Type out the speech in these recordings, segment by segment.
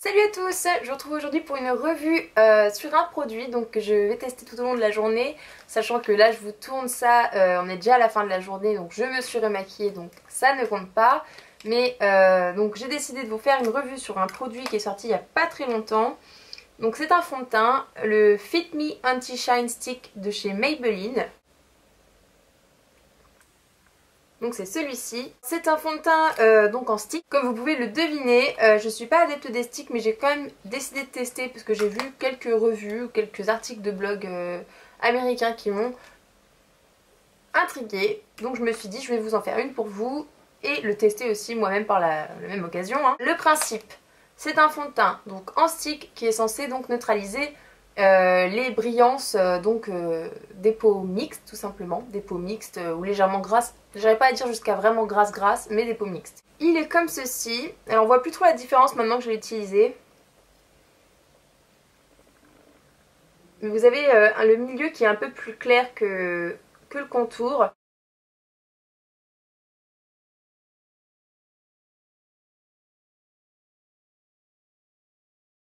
Salut à tous, je vous retrouve aujourd'hui pour une revue sur un produit donc que je vais tester tout au long de la journée, sachant que là je vous tourne ça, on est déjà à la fin de la journée donc je me suis remaquillée donc ça ne compte pas. Mais donc j'ai décidé de vous faire une revue sur un produit qui est sorti il n'y a pas très longtemps. Donc c'est un fond de teint, le Fit Me Anti-Shine Stick de chez Maybelline. Donc c'est celui-ci. C'est un fond de teint donc en stick. Comme vous pouvez le deviner, je suis pas adepte des sticks mais j'ai quand même décidé de tester parce que j'ai vu quelques revues, quelques articles de blog américains qui m'ont intriguée. Donc je me suis dit je vais vous en faire une pour vous et le tester aussi moi-même par la même occasion. Le principe, c'est un fond de teint donc en stick qui est censé donc neutraliser les brillances des peaux mixtes tout simplement, des peaux mixtes ou légèrement grasses, j'arrive pas à dire jusqu'à vraiment grasse mais des peaux mixtes. Il est comme ceci, alors on voit plus trop la différence maintenant que je l'ai utilisé. Mais vous avez le milieu qui est un peu plus clair que le contour.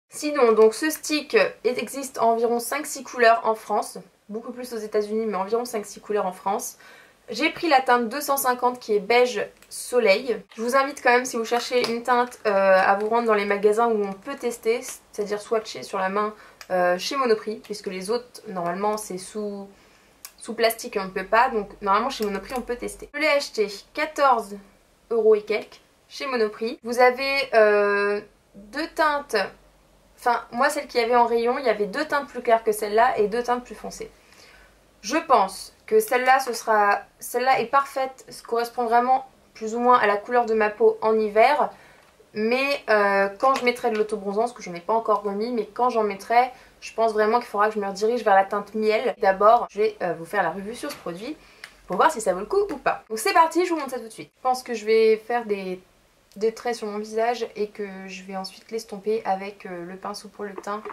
Sinon, donc ce stick existe en environ 5-6 couleurs en France, beaucoup plus aux États-Unis, mais environ 5-6 couleurs en France. J'ai pris la teinte 250 qui est beige soleil. Je vous invite quand même, si vous cherchez une teinte, à vous rendre dans les magasins où on peut tester, c'est-à-dire swatcher sur la main chez Monoprix, puisque les autres, normalement, c'est sous plastique et on ne peut pas. Donc normalement, chez Monoprix, on peut tester. Je l'ai acheté 14 € et quelques chez Monoprix. Vous avez deux teintes. Enfin, moi, celle qu'il y avait en rayon, il y avait deux teintes plus claires que celle-là et deux teintes plus foncées. Je pense que celle-là est parfaite, correspond vraiment plus ou moins à la couleur de ma peau en hiver. Mais quand je mettrai de l'autobronzant, parce que je n'en ai pas encore remis, mais quand j'en mettrai, je pense vraiment qu'il faudra que je me redirige vers la teinte miel. D'abord, je vais vous faire la revue sur ce produit pour voir si ça vaut le coup ou pas. Donc c'est parti, je vous montre ça tout de suite. Je pense que je vais faire des traits sur mon visage et que je vais ensuite l'estomper avec le pinceau pour le teint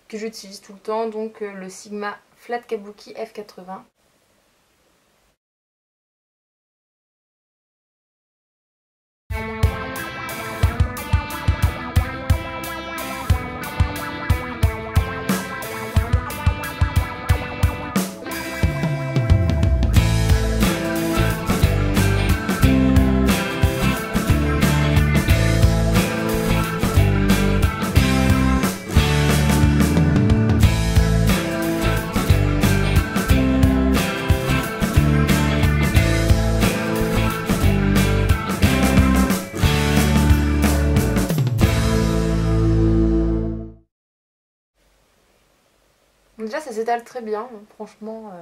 que j'utilise tout le temps, donc le Sigma Flat Kabuki F80. Déjà ça s'étale très bien, franchement.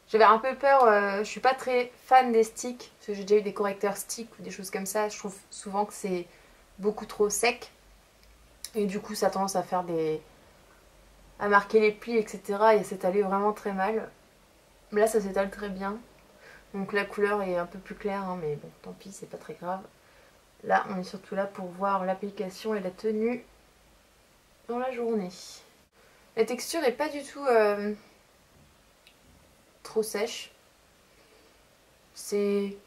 J'avais un peu peur, je suis pas très fan des sticks, parce que j'ai déjà eu des correcteurs sticks ou des choses comme ça. Je trouve souvent que c'est beaucoup trop sec. Et du coup ça a tendance à faire à marquer les plis, etc. et à s'étaler vraiment très mal. Mais là ça s'étale très bien. Donc la couleur est un peu plus claire, hein, mais bon tant pis, c'est pas très grave. Là on est surtout là pour voir l'application et la tenue dans la journée. La texture est pas du tout trop sèche. C'est...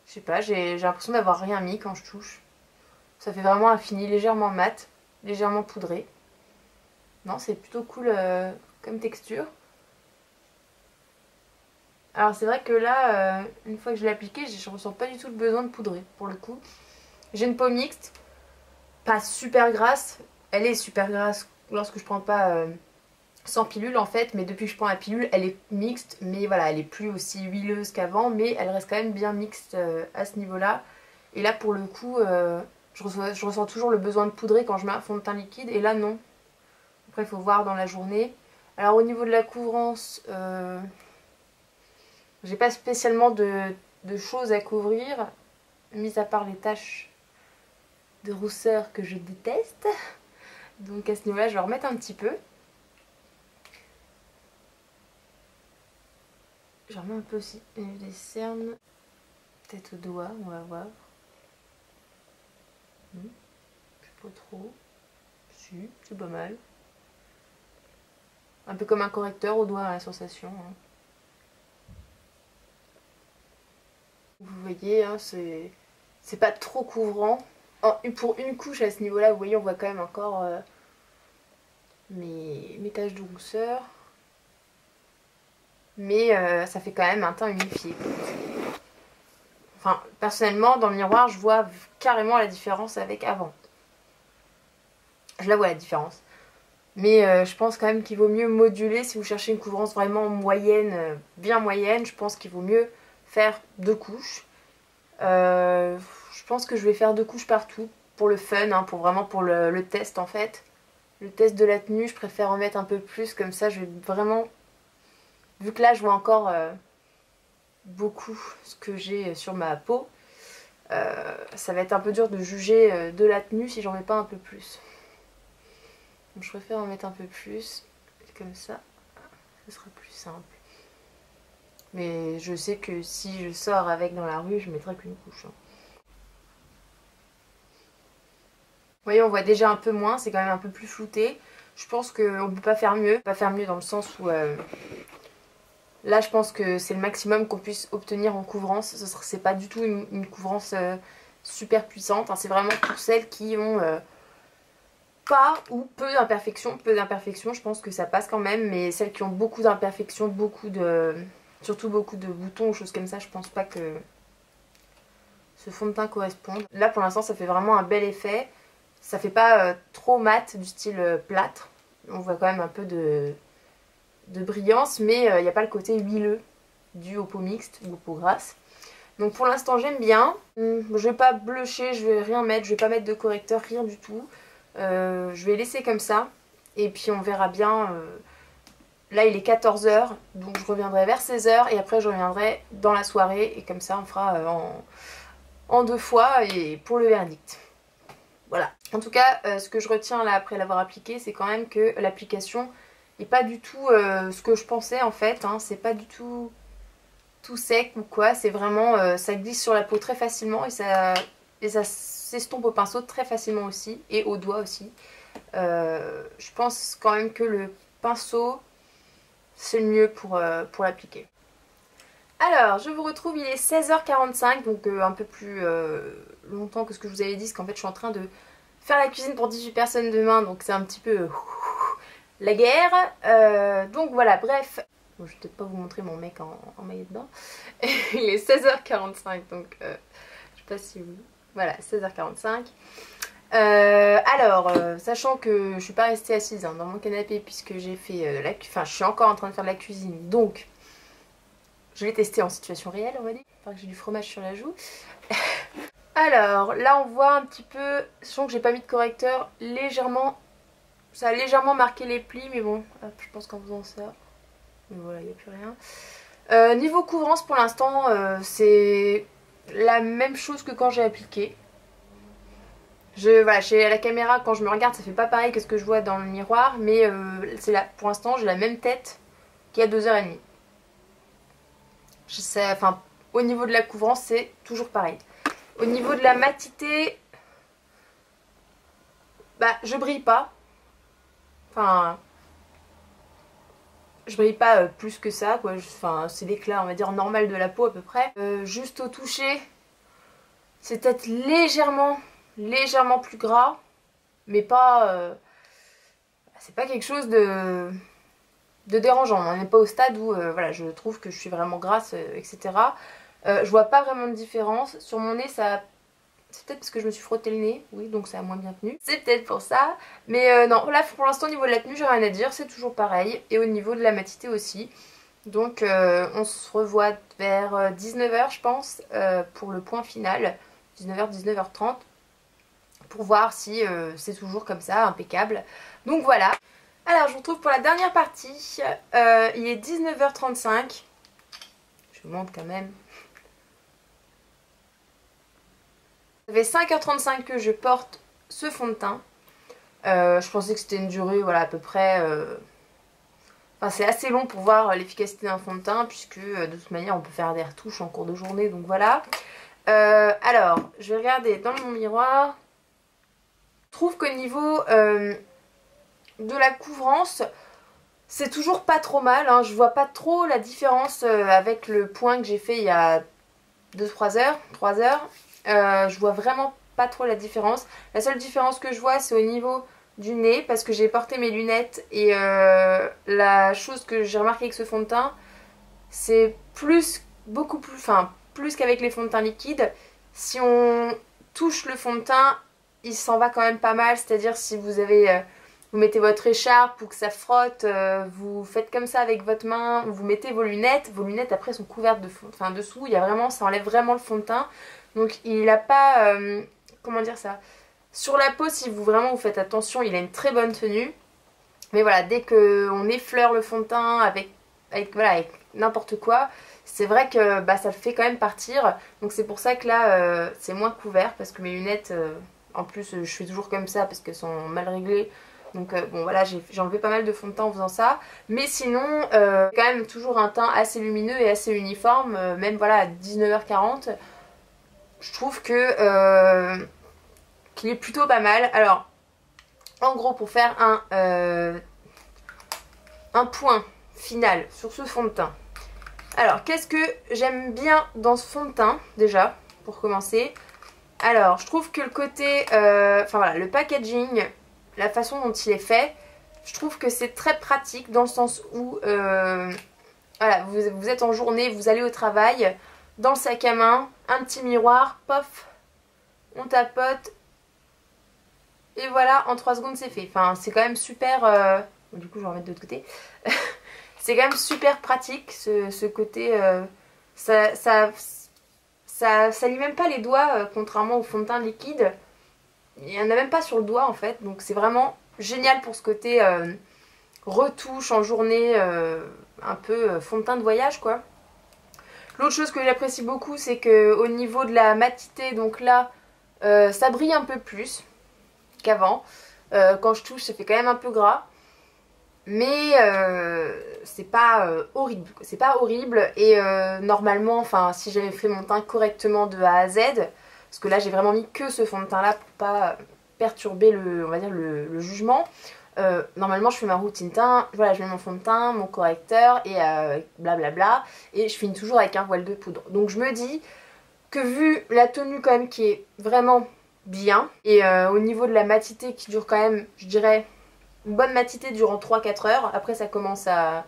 Je sais pas, j'ai l'impression d'avoir rien mis quand je touche. Ça fait vraiment un fini légèrement mat, légèrement poudré. Non, c'est plutôt cool comme texture. Alors c'est vrai que là, une fois que je l'ai appliqué, je ressens pas du tout le besoin de poudrer pour le coup. J'ai une peau mixte, pas super grasse. Elle est super grasse lorsque je prends pas sans pilule en fait, mais depuis que je prends la pilule, elle est mixte, mais voilà, elle est plus aussi huileuse qu'avant, mais elle reste quand même bien mixte à ce niveau-là. Et là pour le coup, je ressens toujours le besoin de poudrer quand je mets un fond de teint liquide, et là non. Après il faut voir dans la journée. Alors au niveau de la couvrance, j'ai pas spécialement de choses à couvrir, mis à part les taches de rousseur que je déteste. Donc à ce niveau-là, je vais remettre un petit peu. J'en remets un peu aussi des cernes. Peut-être au doigt, on va voir. Pas trop. Si, c'est pas mal. Un peu comme un correcteur au doigt à la sensation. Vous voyez, hein, c'est pas trop couvrant. pour une couche à ce niveau-là, vous voyez, on voit quand même encore mes taches de rousseur. Mais ça fait quand même un teint unifié. Enfin, personnellement, dans le miroir, je vois carrément la différence avec avant. Je la vois la différence. Mais je pense quand même qu'il vaut mieux moduler si vous cherchez une couvrance vraiment moyenne, bien moyenne. Je pense qu'il vaut mieux faire 2 couches. Je pense que je vais faire 2 couches partout pour le fun, hein, pour le test en fait. Le test de la tenue, je préfère en mettre un peu plus, comme ça je vais vraiment... Vu que là je vois encore beaucoup ce que j'ai sur ma peau, ça va être un peu dur de juger de la tenue si j'en mets pas un peu plus. Donc je préfère en mettre un peu plus, comme ça, ce sera plus simple. Mais je sais que si je sors avec dans la rue, je mettrai qu'une couche. Hein. Vous voyez, on voit déjà un peu moins, c'est quand même un peu plus flouté. Je pense qu'on ne peut pas faire mieux. Pas faire mieux dans le sens où... là, je pense que c'est le maximum qu'on puisse obtenir en couvrance. C'est pas du tout une couvrance super puissante. Hein. C'est vraiment pour celles qui ont pas ou peu d'imperfections. Peu d'imperfections, je pense que ça passe quand même. Mais celles qui ont beaucoup d'imperfections, surtout beaucoup de boutons ou choses comme ça, je pense pas que ce fond de teint corresponde. Là, pour l'instant, ça fait vraiment un bel effet. Ça fait pas trop mat du style plâtre. On voit quand même un peu de brillance, mais il n'y a pas le côté huileux dû aux peaux mixtes ou aux peaux grasses. Donc pour l'instant j'aime bien. Je vais pas blusher, je vais rien mettre, je vais pas mettre de correcteur, rien du tout. Je vais laisser comme ça et puis on verra bien. Là il est 14 h, donc je reviendrai vers 16 h et après je reviendrai dans la soirée et comme ça on fera en 2 fois et pour le verdict. Voilà. En tout cas, ce que je retiens là après l'avoir appliqué, c'est quand même que l'application n'est pas du tout ce que je pensais en fait. Hein. C'est pas du tout sec ou quoi. C'est vraiment, ça glisse sur la peau très facilement et ça s'estompe au pinceau très facilement aussi et au doigt aussi. Je pense quand même que le pinceau, c'est le mieux pour l'appliquer. Alors, je vous retrouve, il est 16 h 45, donc un peu plus longtemps que ce que je vous avais dit, parce qu'en fait je suis en train de faire la cuisine pour 18 personnes demain, donc c'est un petit peu la guerre. Donc voilà, bref. Bon, je vais peut-être pas vous montrer mon mec en maillot de bain. Il est 16 h 45, donc je sais pas si vous... Voilà, 16 h 45. Alors, sachant que je suis pas restée assise hein, dans mon canapé puisque j'ai fait enfin je suis encore en train de faire de la cuisine, donc je l'ai testé en situation réelle on va dire. Enfin que j'ai du fromage sur la joue. Alors là on voit un petit peu, sachant que j'ai pas mis de correcteur, légèrement, ça a légèrement marqué les plis mais bon, hop, je pense qu'en faisant ça, mais voilà il n'y a plus rien. Niveau couvrance pour l'instant c'est la même chose que quand j'ai appliqué. Voilà, chez la caméra quand je me regarde ça fait pas pareil que ce que je vois dans le miroir, mais pour l'instant j'ai la même tête qu'il y a 2h30. Enfin, au niveau de la couvrance c'est toujours pareil. Au niveau de la matité, bah je brille pas. Enfin, je brille pas plus que ça quoi. Enfin, c'est l'éclat on va dire normal de la peau à peu près. Juste au toucher, c'est peut-être légèrement plus gras, mais pas... c'est pas quelque chose de dérangeant. On n'est pas au stade où voilà, je trouve que je suis vraiment grasse, etc. Je vois pas vraiment de différence. Sur mon nez, ça... C'est peut-être parce que je me suis frotté le nez, oui, donc ça a moins bien tenu. C'est peut-être pour ça. Mais non, là pour l'instant au niveau de la tenue, j'ai rien à dire, c'est toujours pareil. Et au niveau de la matité aussi. Donc on se revoit vers 19 h je pense, pour le point final. 19 h, 19 h 30. Pour voir si c'est toujours comme ça, impeccable. Donc voilà. Alors je vous retrouve pour la dernière partie. Il est 19 h 35. Je vous montre quand même. Ça fait 5 h 35 que je porte ce fond de teint. Je pensais que c'était une durée voilà, à peu près... Enfin c'est assez long pour voir l'efficacité d'un fond de teint, puisque de toute manière on peut faire des retouches en cours de journée, donc voilà. Alors, je vais regarder dans mon miroir. Je trouve qu'au niveau de la couvrance, c'est toujours pas trop mal. Hein. Je vois pas trop la différence avec le point que j'ai fait il y a 2-3 heures, 3 heures. Je vois vraiment pas trop la différence. La seule différence que je vois c'est au niveau du nez parce que j'ai porté mes lunettes et la chose que j'ai remarqué avec ce fond de teint c'est beaucoup plus, enfin plus qu'avec les fonds de teint liquides. Si on touche le fond de teint il s'en va quand même pas mal, c'est-à-dire si vous avez... vous mettez votre écharpe pour que ça frotte, vous faites comme ça avec votre main, vous mettez vos lunettes après sont couvertes de fond, enfin dessous, il y a vraiment, ça enlève vraiment le fond de teint. Donc il n'a pas, comment dire ça, sur la peau si vous vraiment vous faites attention, il a une très bonne tenue. Mais voilà, dès qu'on effleure le fond de teint avec n'importe quoi, c'est vrai que bah, ça le fait quand même partir. Donc c'est pour ça que là c'est moins couvert parce que mes lunettes, en plus je fais toujours comme ça parce qu'elles sont mal réglées. Donc bon voilà, j'ai enlevé pas mal de fond de teint en faisant ça. Mais sinon, quand même toujours un teint assez lumineux et assez uniforme. Même voilà, à 19h40, je trouve que qu'il est plutôt pas mal. Alors, en gros, pour faire un point final sur ce fond de teint. Alors, qu'est-ce que j'aime bien dans ce fond de teint, déjà, pour commencer. Alors, je trouve que le côté... enfin voilà, le packaging... La façon dont il est fait, je trouve que c'est très pratique dans le sens où voilà, vous êtes en journée, vous allez au travail, dans le sac à main, un petit miroir, pof, on tapote et voilà, en 3 secondes c'est fait. Enfin, c'est quand même super... Bon, du coup, je vais en mettre de l'autre côté. C'est quand même super pratique ce côté... ça lie même pas les doigts, contrairement au fond de teint liquide. Il n'y en a même pas sur le doigt en fait, donc c'est vraiment génial pour ce côté retouche en journée, un peu fond de teint de voyage quoi. L'autre chose que j'apprécie beaucoup c'est que au niveau de la matité, donc là ça brille un peu plus qu'avant. Quand je touche ça fait quand même un peu gras, mais c'est pas horrible. C'est pas horrible et normalement, enfin si j'avais fait mon teint correctement de A à Z, parce que là j'ai vraiment mis que ce fond de teint là pour pas perturber on va dire le jugement. Normalement je fais ma routine teint, voilà, je mets mon fond de teint, mon correcteur et blablabla, et je finis toujours avec un voile de poudre. Donc je me dis que vu la tenue quand même qui est vraiment bien, et au niveau de la matité qui dure quand même, je dirais, une bonne matité durant 3-4 heures, après ça commence à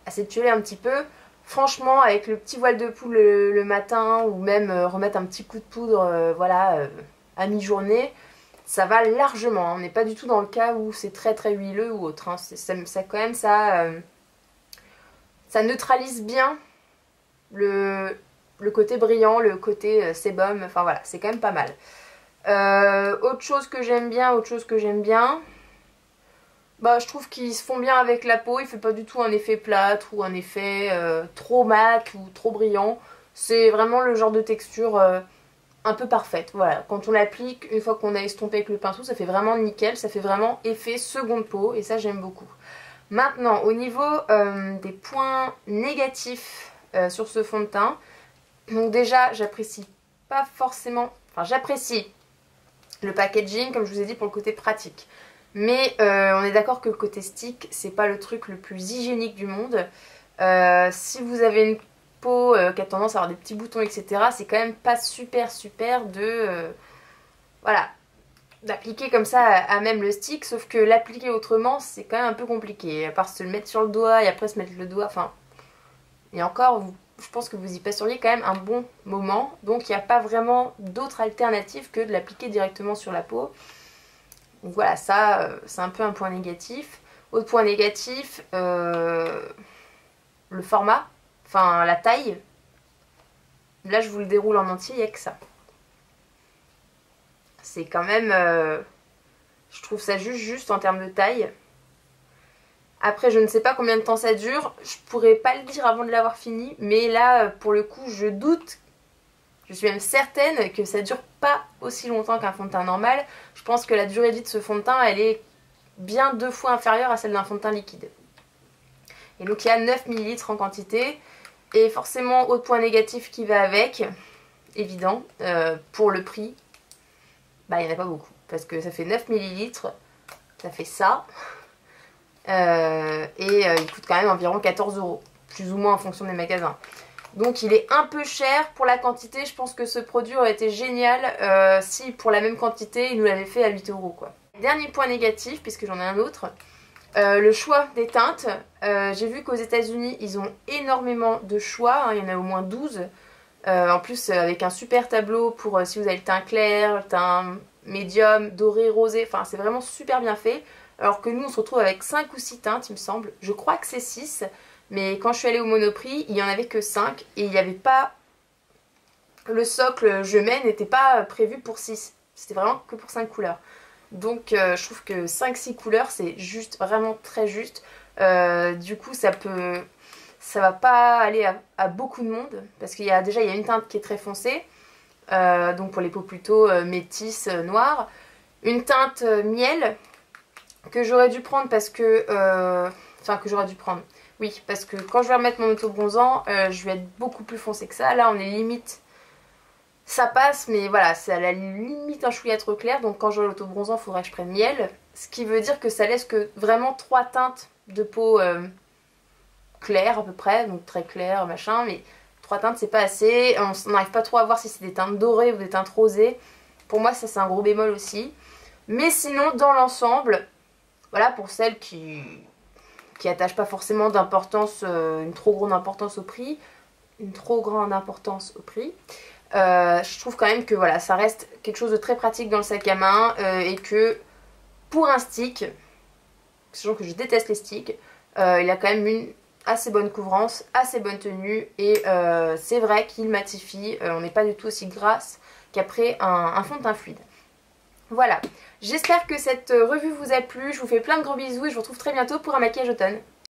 s'étioler un petit peu. Franchement, avec le petit voile de poudre le matin ou même remettre un petit coup de poudre voilà, à mi-journée, ça va largement. On n'est pas du tout dans le cas où c'est très très huileux ou autre. Hein. Ça quand même, ça neutralise bien le côté brillant, le côté sébum. Enfin voilà, c'est quand même pas mal. Autre chose que j'aime bien, bah, je trouve qu'ils se font bien avec la peau, il fait pas du tout un effet plâtre ou un effet trop mat ou trop brillant. C'est vraiment le genre de texture un peu parfaite. Voilà, quand on l'applique, une fois qu'on a estompé avec le pinceau, ça fait vraiment nickel, ça fait vraiment effet seconde peau et ça j'aime beaucoup. Maintenant, au niveau des points négatifs sur ce fond de teint, donc déjà j'apprécie pas forcément, enfin j'apprécie le packaging comme je vous ai dit pour le côté pratique. Mais on est d'accord que le côté stick, c'est pas le truc le plus hygiénique du monde. Si vous avez une peau qui a tendance à avoir des petits boutons, etc., c'est quand même pas super de voilà, d'appliquer comme ça à même le stick. Sauf que l'appliquer autrement, c'est quand même un peu compliqué. À part se le mettre sur le doigt et après se mettre le doigt, enfin... Et encore, je pense que vous y passeriez quand même un bon moment. Donc il n'y a pas vraiment d'autre alternative que de l'appliquer directement sur la peau. Donc voilà, ça c'est un peu un point négatif. Autre point négatif, le format, enfin la taille. Là je vous le déroule en entier, il n'y a que ça. C'est quand même, je trouve ça juste en termes de taille. Après je ne sais pas combien de temps ça dure, je pourrais pas le dire avant de l'avoir fini. Mais là pour le coup je doute. Je suis même certaine que ça dure pas aussi longtemps qu'un fond de teint normal. Je pense que la durée de vie de ce fond de teint, elle est bien 2 fois inférieure à celle d'un fond de teint liquide. Et donc il y a 9 ml en quantité. Et forcément, autre point négatif qui va avec, évident, pour le prix, bah il n'y en a pas beaucoup. Parce que ça fait 9 ml, ça fait ça. Il coûte quand même environ 14 €, plus ou moins en fonction des magasins. Donc il est un peu cher pour la quantité. Je pense que ce produit aurait été génial si pour la même quantité il nous l'avait fait à 8 € quoi. Dernier point négatif, puisque j'en ai un autre, le choix des teintes. J'ai vu qu'aux États-Unis ils ont énormément de choix, hein, il y en a au moins 12. En plus avec un super tableau pour si vous avez le teint clair, le teint médium, doré, rosé, enfin c'est vraiment super bien fait. Alors que nous on se retrouve avec 5 ou 6 teintes il me semble, je crois que c'est 6, mais quand je suis allée au Monoprix il n'y en avait que 5 et il n'y avait pas, le socle je mets n'était pas prévu pour 6, c'était vraiment que pour 5 couleurs. Donc je trouve que 5-6 couleurs c'est juste, vraiment très juste. Du coup ça va pas aller à beaucoup de monde parce qu'il y a déjà une teinte qui est très foncée, donc pour les peaux plutôt métisses, noires. Une teinte miel que j'aurais dû prendre parce que... Enfin que j'aurais dû prendre. Oui, parce que quand je vais remettre mon auto-bronzant, je vais être beaucoup plus foncée que ça. Là on est limite... Ça passe, mais voilà, c'est à la limite un chouïa trop clair. Donc quand j'aurai l'auto-bronzant, il faudrait que je prenne miel. Ce qui veut dire que ça laisse que vraiment 3 teintes de peau claire à peu près. Donc très clair, machin. Mais 3 teintes, c'est pas assez. On n'arrive pas trop à voir si c'est des teintes dorées ou des teintes rosées. Pour moi, ça c'est un gros bémol aussi. Mais sinon, dans l'ensemble, voilà, pour celles qui attachent pas forcément d'importance, une trop grande importance au prix. Je trouve quand même que voilà, ça reste quelque chose de très pratique dans le sac à main et que pour un stick, sachant que je déteste les sticks, il a quand même une assez bonne couvrance, assez bonne tenue et c'est vrai qu'il matifie, on n'est pas du tout aussi grasse qu'après un fond de teint fluide. Voilà, j'espère que cette revue vous a plu, je vous fais plein de gros bisous et je vous retrouve très bientôt pour un maquillage automne.